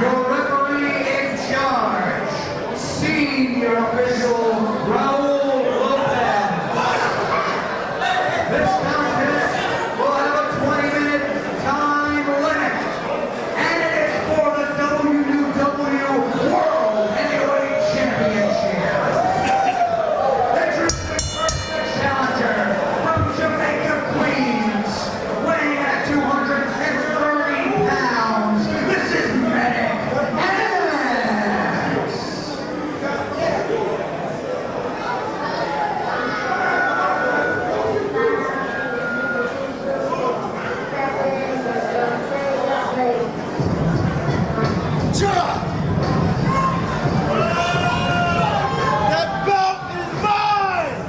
your referee in charge, senior official Raul Lopez. This contest will have a 20-minute time limit, and it is for the WWE World Heavyweight Championship. Introducing first challenger from Jamaica, Queens, weighing at 230 pounds. This is Medic X. That belt is mine!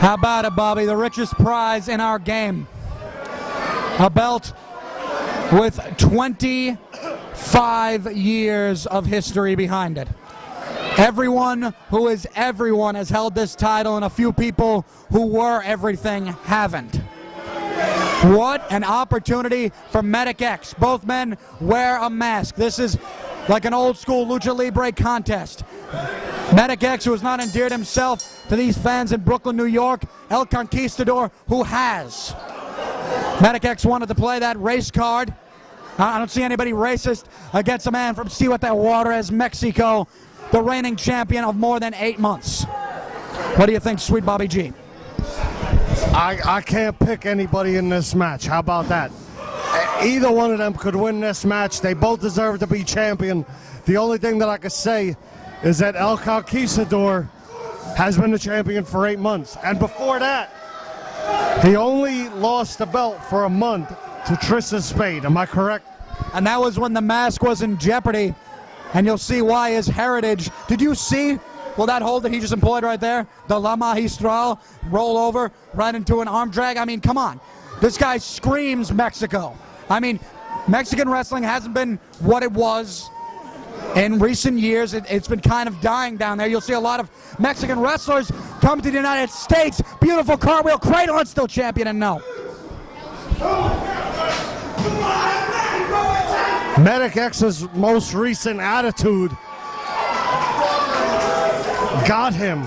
How about it, Bobby? The richest prize in our game. A belt with 25 years of history behind it. Everyone who is everyone has held this title, and a few people who were everything haven't. What an opportunity for Medic X. Both men wear a mask. This is like an old school Lucha Libre contest. Medic X, who has not endeared himself to these fans in Brooklyn, New York. El Conquistador, who has. Medic X wanted to play that race card. I don't see anybody racist against a man from Ciudad Juarez, Mexico, the reigning champion of more than 8 months. What do you think, sweet Bobby G? I can't pick anybody in this match. How about that? Either one of them could win this match. They both deserve to be champion. The only thing that I could say is that El Conquistador has been the champion for 8 months. And before that, he only lost the belt for a month to Tristan Spade. Am I correct? And that was when the mask was in jeopardy. And you'll see why his heritage. Did you see, well, that hold that he just employed right there? The La Magistral, roll over, right into an arm drag. I mean, come on. This guy screams Mexico. I mean, Mexican wrestling hasn't been what it was in recent years. It's been kind of dying down there. You'll see a lot of Mexican wrestlers come to the United States. Beautiful cartwheel, cradle, and still champion, and no. Medic X's most recent attitude got him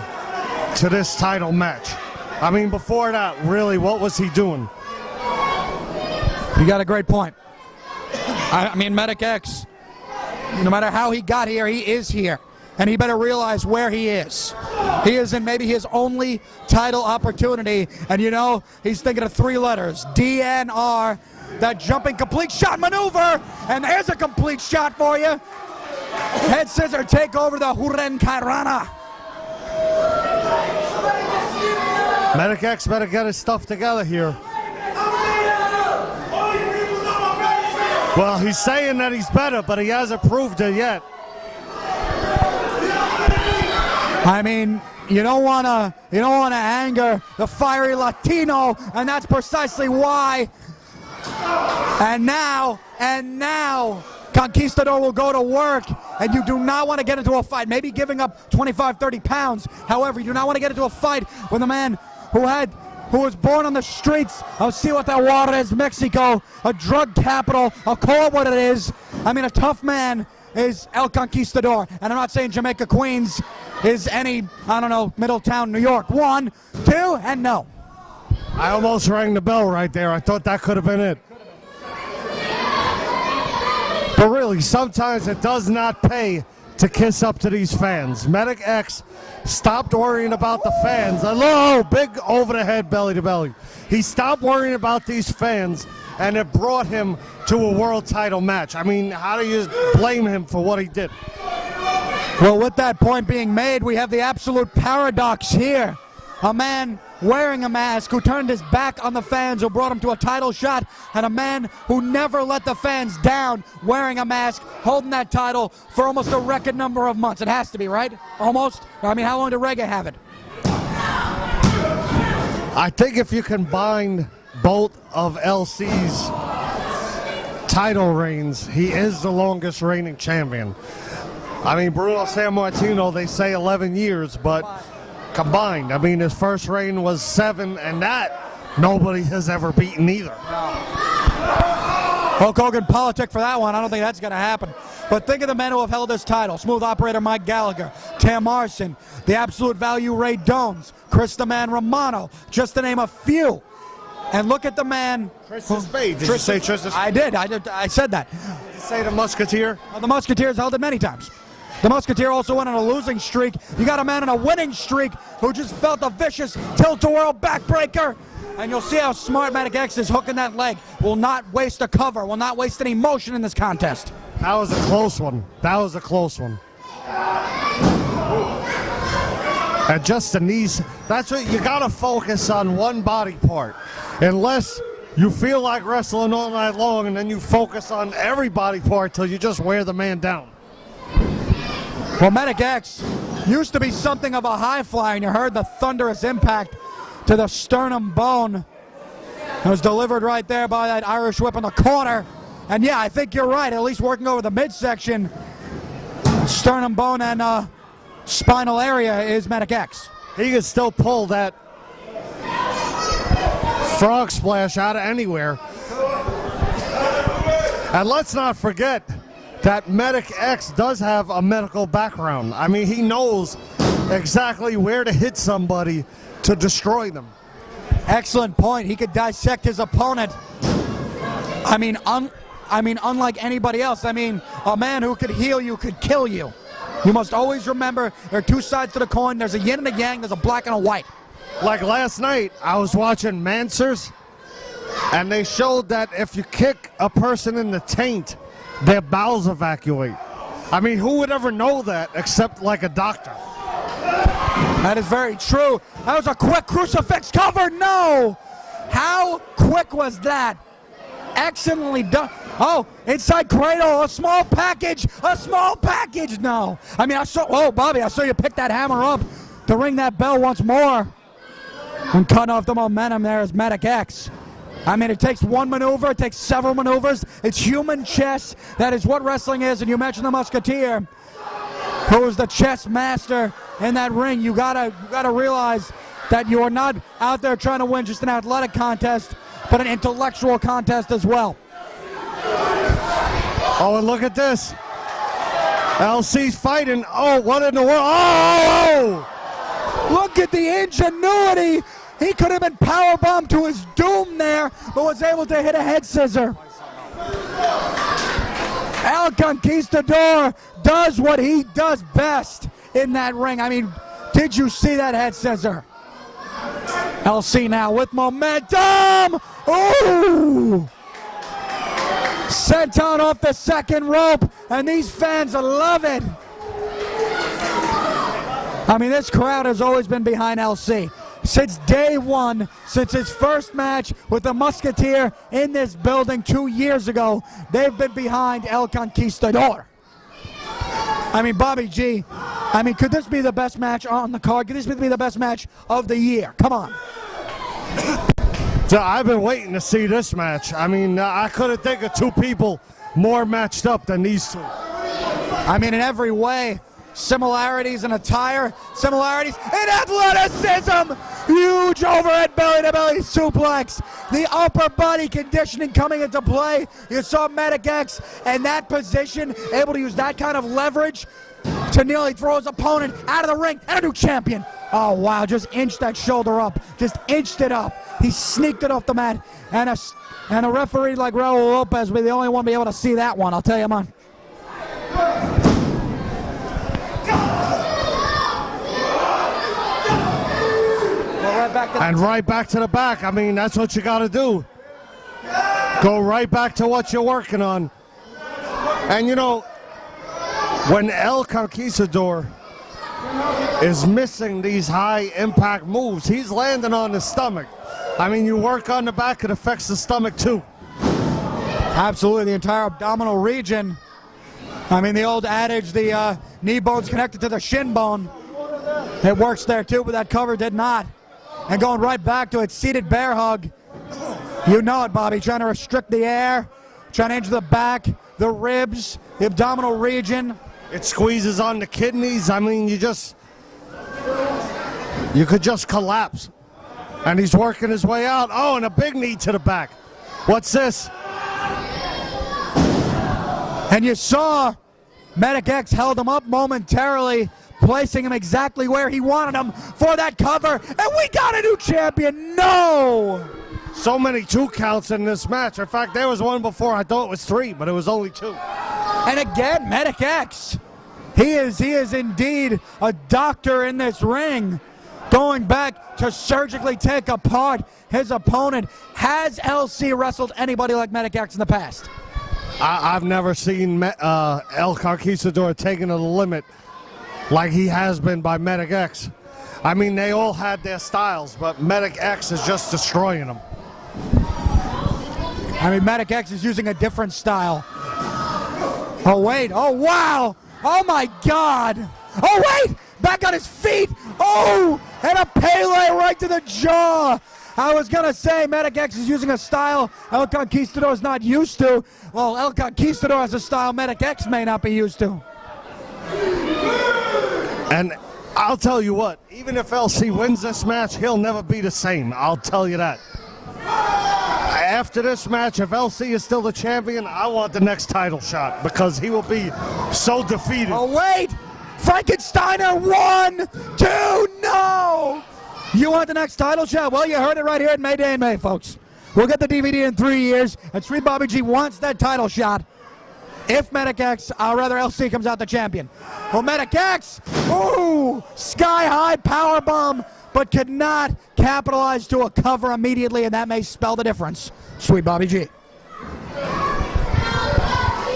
to this title match. I mean, before that, really, what was he doing? You got a great point. I mean, Medic X, no matter how he got here, he is here. And he better realize where he is. He is in maybe his only title opportunity. And you know, he's thinking of 3 letters, DNR, that jumping complete shot maneuver. And there's a complete shot for you. Head scissor, take over the Huren Kairana. Medic X better get his stuff together here. Well, he's saying that he's better, but he hasn't proved it yet. I mean, you don't wanna anger the fiery Latino, and that's precisely why. And now, Conquistador will go to work, and you do not want to get into a fight, maybe giving up 25, 30 pounds. However, you do not want to get into a fight with a man who was born on the streets of Ciudad Juarez, Mexico, a drug capital. I'll call it what it is. I mean, a tough man is El Conquistador, and I'm not saying Jamaica, Queens is any, I don't know, Middletown, New York. 1, 2, and no. I almost rang the bell right there. I thought that could have been it. But really, sometimes it does not pay to kiss up to these fans. Medic X stopped worrying about the fans. Hello, big over the head, belly to belly. He stopped worrying about these fans, and it brought him to a world title match. I mean, how do you blame him for what he did? Well, with that point being made, we have the absolute paradox here. A man wearing a mask who turned his back on the fans who brought him to a title shot, and a man who never let the fans down wearing a mask, holding that title for almost a record number of months. It has to be, right? Almost? I mean, how long did Reggae have it? I think if you combine both of LC's title reigns, he is the longest reigning champion. I mean, Bruno Sammartino, they say 11 years, but combined, I mean, his first reign was 7, and that nobody has ever beaten either. Hulk Hogan politic for that one. I don't think that's going to happen. But think of the men who have held this title. Smooth Operator Mike Gallagher, Tam Arson, the Absolute Value Ray Dones, Chris the Man Romano, just to name a few. And look at the man. Tristan Spade. Did you say Tristan Spade? I did. I said that. Did you say the Musketeer? Well, the Musketeers held it many times. The Musketeer also went on a losing streak. You got a man on a winning streak who just felt a vicious tilt-a-whirl backbreaker. And you'll see how smart Medic X is hooking that leg. Will not waste a cover, will not waste any motion in this contest. That was a close one. That was a close one. And just the knees, that's what you gotta focus on, one body part. Unless you feel like wrestling all night long and then you focus on every body part till you just wear the man down. Well, Medic X used to be something of a high flyer, and you heard the thunderous impact to the sternum bone. It was delivered right there by that Irish whip in the corner. And yeah, I think you're right, at least working over the midsection. Sternum bone and spinal area is Medic X. He can still pull that frog splash out of anywhere. And let's not forget that Medic X does have a medical background. I mean, he knows exactly where to hit somebody to destroy them. Excellent point. He could dissect his opponent. I mean, unlike anybody else. I mean, a man who could heal you could kill you. You must always remember there are two sides to the coin. There's a yin and a yang. There's a black and a white. Like last night, I was watching Mansers, and they showed that if you kick a person in the taint, their bowels evacuate. I mean, who would ever know that except like a doctor? That is very true. That was a quick crucifix cover. No! How quick was that? Excellently done. Oh, inside cradle, a small package. A small package. No. I mean, oh, Bobby, I saw you pick that hammer up to ring that bell once more. And cut off the momentum there is Medic X. I mean, it takes one maneuver, it takes several maneuvers. It's human chess. That is what wrestling is. And you mentioned the Musketeer, who is the chess master in that ring. You gotta realize that you are not out there trying to win just an athletic contest, but an intellectual contest as well. Oh, and look at this. LC's fighting. Oh, what in the world? Oh! Look at the ingenuity. He could have been powerbombed to his doom there, but was able to hit a head scissor. El Conquistador does what he does best in that ring. I mean, did you see that head scissor? LC now with momentum. Ooh! Senton off the second rope, and these fans love it. I mean, this crowd has always been behind LC. since day one, since his first match with the Musketeer in this building 2 years ago, they've been behind El Conquistador. I mean, Bobby G, I mean, could this be the best match on the card? Could this be the best match of the year? Come on. So I've been waiting to see this match. I mean, I couldn't think of two people more matched up than these two. I mean, in every way. Similarities in attire, similarities in athleticism. Huge overhead belly-to-belly suplex. The upper body conditioning coming into play. You saw Medic X in that position, able to use that kind of leverage to nearly throw his opponent out of the ring, and a new champion. Oh, wow, just inched that shoulder up, just inched it up. He sneaked it off the mat, and a referee like Raul Lopez will be the only one to be able to see that one, I'll tell you, man. And right back to the back. I mean, that's what you got to do. Go right back to what you're working on. And you know, when El Conquistador is missing these high impact moves, he's landing on the stomach. I mean, you work on the back, it affects the stomach too. Absolutely, the entire abdominal region. I mean, the old adage, the knee bone's connected to the shin bone. It works there too, but that cover did not. And going right back to it, seated bear hug. You know it, Bobby, trying to restrict the air, trying to injure the back, the ribs, the abdominal region. It squeezes on the kidneys. I mean, you could just collapse. And he's working his way out. Oh, and a big knee to the back. What's this? And you saw Medic X held him up momentarily, placing him exactly where he wanted him for that cover. And we got a new champion. No! So many 2 counts in this match. In fact, there was one before. I thought it was 3, but it was only 2. And again, Medic X. He is indeed a doctor in this ring. Going back to surgically take apart his opponent. Has LC wrestled anybody like Medic X in the past? I've never seen El Conquistador taken to the limit like he has been by Medic X. I mean, they all had their styles, but Medic X is just destroying them. I mean, Medic X is using a different style. Oh, wait. Oh, wow. Oh, my God. Oh, wait. Back on his feet. Oh, and a Pele right to the jaw. I was going to say Medic X is using a style El Conquistador is not used to. Well, El Conquistador has a style Medic X may not be used to. And I'll tell you what, even if LC wins this match, he'll never be the same. I'll tell you that. After this match, if LC is still the champion, I want the next title shot because he will be so defeated. Oh, wait! Frankensteiner, 1, 2, no! You want the next title shot? Well, you heard it right here at Mayday in May, folks. We'll get the DVD in 3 years, and Sweet Bobby G wants that title shot. If Medic X, rather LC comes out the champion. Well, Medic X, ooh, sky-high power bomb, but could not capitalize to a cover immediately, and that may spell the difference. Sweet Bobby G.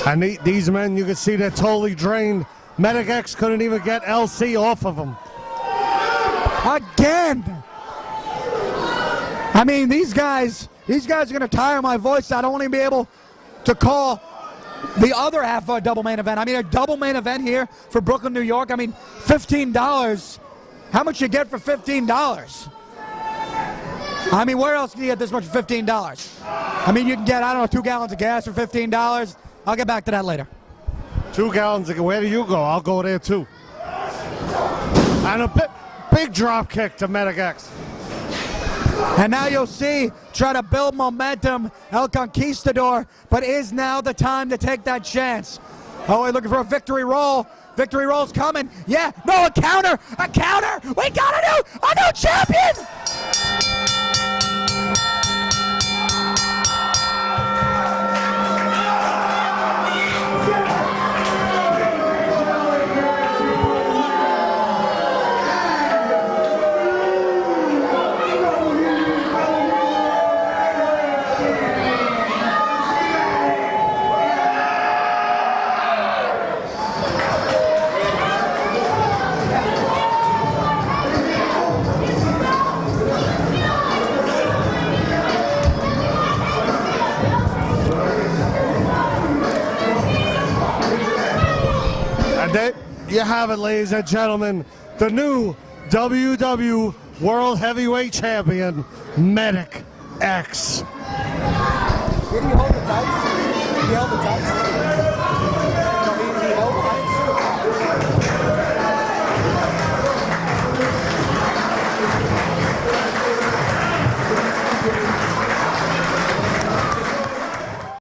And these men, you can see they're totally drained. Medic X couldn't even get LC off of him. Again. I mean, these guys are going to tire my voice out. I won't even be able to call the other half of a double main event. I mean, a double main event here for Brooklyn, New York. I mean, $15. How much you get for $15? I mean, where else can you get this much for $15? I mean, you can get, I don't know, 2 gallons of gas for $15. I'll get back to that later. 2 gallons of, where do you go? I'll go there too. And a big drop kick to Medic X. And now you'll see, try to build momentum, El Conquistador, but is now the time to take that chance. Oh, we're looking for a victory roll. Victory roll's coming. Yeah, no, a counter, a counter. We got a new champion. And there you have it, ladies and gentlemen. The new WW World Heavyweight Champion, Medic X. Did he hold the tights? Did he hold the tights?